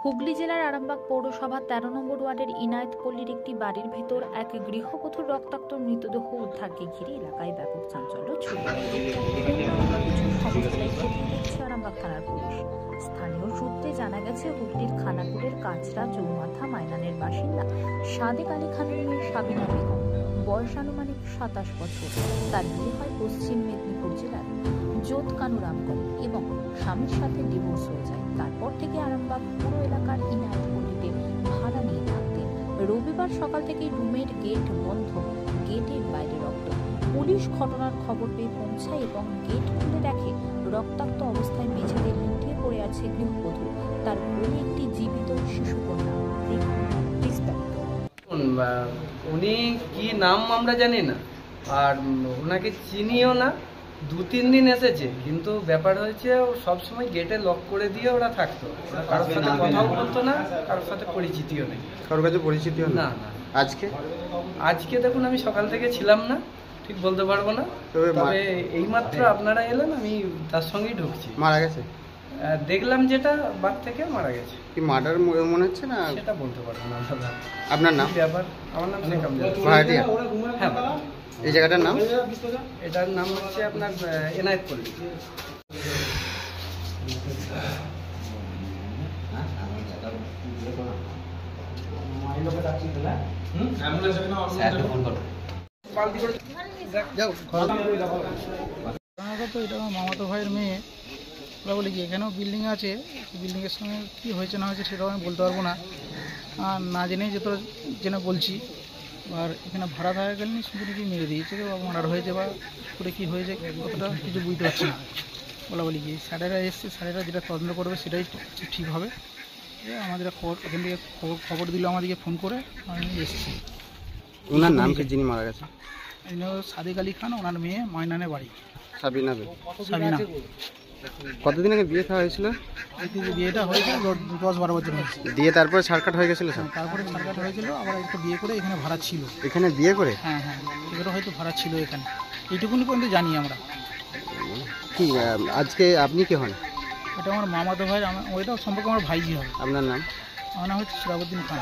হুগলি জেলার আরামবাগ পৌরসভার ১৩ নম্বর ওয়ার্ডের ইনায়েতপল্লীর একটি বাড়ির ভেতর এক গৃহবধূর রক্তাক্ত মৃতদেহ উদ্ধারকে ঘিরে এলাকায় ব্যাপক চাঞ্চল্য ছড়িয়ে পড়েছে আরামবাগ থানার পুলিশ। স্থানীয় সূত্রে জানা গেছে, হুগলির খানাকুলের কাঁচরা চৌমাথা মাইনানের বাসিন্দা সাদেক আলী খানের মেয়ে সাবিনা বেগম, বয়স আনুমানিক ২৭ বছর। তার বিয়ে হয় পশ্চিম মেদিনীপুর জেলার যোতকানুরামগঞ্জ এবং স্বামীর সাথে ডিভোর্স হয়ে যায়। তারপর থেকে আরামবাগ পুরো এলাকার ইনায়েতপল্লীতে ভাড়া নিয়ে থাকতেন। রবিবার সকাল থেকে রুমের গেট বন্ধ, গেটের বাইরে রক্ত। পুলিশ ঘটনার খবর পেয়ে পৌঁছায় এবং গেট খুলে দেখে রক্তাক্ত অবস্থায় মেঝেতে লুটিয়ে পড়ে আছে গৃহবধূ। তার কোলে একটি জীবিত শিশুকন্যা। উনি কি নাম আমরা জানি না, আর ওনাকে চিনিও না। ২-৩ দিন এসেছে, কিন্তু ব্যাপার হয়েছে সবসময় গেটে লক করে দিয়ে ওরা থাকতো। কারোর সাথে কথাও বলতো না, কারোর সাথে পরিচিতিও নেই। কারোর কাছে পরিচিতিও না? না। আজকে দেখুন, আমি সকাল থেকে ছিলাম না, ঠিক বলতে পারবো না। তবে এইমাত্র আপনারা এলেন, আমি তার সঙ্গেই ঢুকছি। মারা গেছে দেখলাম, যেটা বাদ থেকে মারা গেছে। কি মার্ডার মনে হচ্ছে না? সেটা বলতে পারবো না দাদা। আপনার নাম? ব্যাপার, আমার নাম শেখ আমজাদ। হ্যাঁ। এই জায়গাটার নাম? এটার নাম হচ্ছে আপনার ইনায়েতপল্লী। এটা আমার মামাতো ভাইয়ের মেয়ে। ওরা বলে কি এখানেও বিল্ডিং আছে, বিল্ডিংয়ের সঙ্গে কী হয়েছে না হয়েছে সেটাও আমি বলতে পারবো না, আর না জেনেই জেনে বলছি। আর এখানে ভাড়া থাকাকালীন শুধু কি মেরে দিয়েছে বা মার্ডার হয়েছে বা করে কী হয়েছে কতটা কিছু বুঝতে পারছি না। বলি কি স্যারেরা এসছে, স্যারেরা যেটা তদন্ত করবে সেটাই ঠিক হবে। আমাদের ওখান থেকে খবর দিল, আমাদেরকে ফোন করে আমি এসেছি। ওনার নাম কি, যিনি মারা গেছে? সাদেক আলী খান, ওনার মেয়ে মাইনানের বাড়ি সাবিনা। কতদিন আগে বিয়ে খাওয়া হয়েছিল? বিয়েটা হয়েছিল ১০-১২ বছর হয়েছে। দিয়ে তারপরে ছাড়কাট হয়ে গেছিল? তারপরে ছাড়কাট হয়েছিল, আবার একটা বিয়ে করে এখানে ভাড়া ছিল। এখানে বিয়ে করে? হ্যাঁ, এবারে হয়তো ভাড়া ছিল এখানে, এইটুকুনি পর্যন্ত জানি আমরা। কি আজকে আপনি কে হন? এটা আমার মামাতো ভাই, ওইটা সম্পর্কে আমার ভাইজি হয়। আপনার নাম? আমার নাম হচ্ছে শিরাবুদ্দিন খান।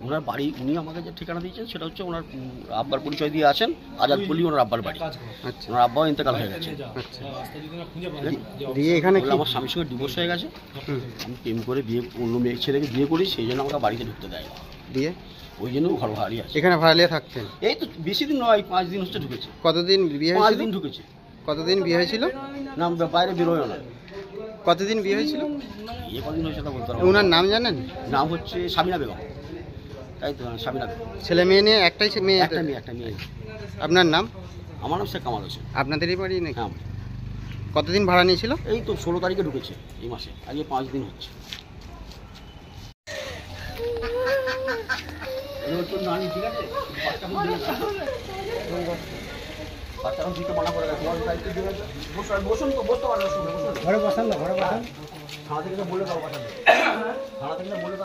ওনার বাড়ি, উনি আমাকে যে ঠিকানা দিয়েছেন সেটা হচ্ছে ওনার আব্বার পরিচয় দিয়ে আছেন আজাদপল্লী, ওনার আব্বার বাড়ি। ওনার আব্বাও ইন্তেকাল হয়ে গেছে। দিয়ে এখানে আমার স্বামীর সঙ্গে ডিভোর্স হয়ে গেছে। আমি প্রেম করে বিয়ে, অন্য মেয়ে ছেলেকে বিয়ে করি, সেই জন্য আমাকে বাড়িতে ঢুকতে দেয়। দিয়ে ওই জন্য ঘর ভাড়াই আছে। এখানে ভাড়া নিয়ে থাকতেন? এই তো বেশি দিন নয়, 5 দিন হচ্ছে ঢুকেছে। কতদিন বিয়ে? 5 দিন ঢুকেছে। কতদিন বিয়ে হয়েছিল? না, বাইরে বেরোয় না। কতদিন বিয়ে হয়েছিল? কদিন হয়েছে তা বলতে পারবো। ওনার নাম জানেন? নাম হচ্ছে সাবিনা বেগম। তাই তো, সাবিনা বেগম। ছেলে মেয়ে নিয়ে? একটা মেয়ে। একটা মেয়ে। আপনার নাম? আমার নাম শেখ কামাল হোসেন। আপনাদেরই বাড়ি নাকি? হ্যাঁ। কতদিন ভাড়া নিয়েছিল? এই তো 16 তারিখে ঢুকেছে এই মাসে, আজকে 5 দিন হচ্ছে। ঠিক আছে, বাচ্চারা দিতে মানা করে গেছে। বসুন তো, বসতে পারবেন, ঘরে বসান না, ঘরে বসান। থানা থেকে বলে দাও, থানা থেকে বলে দাও।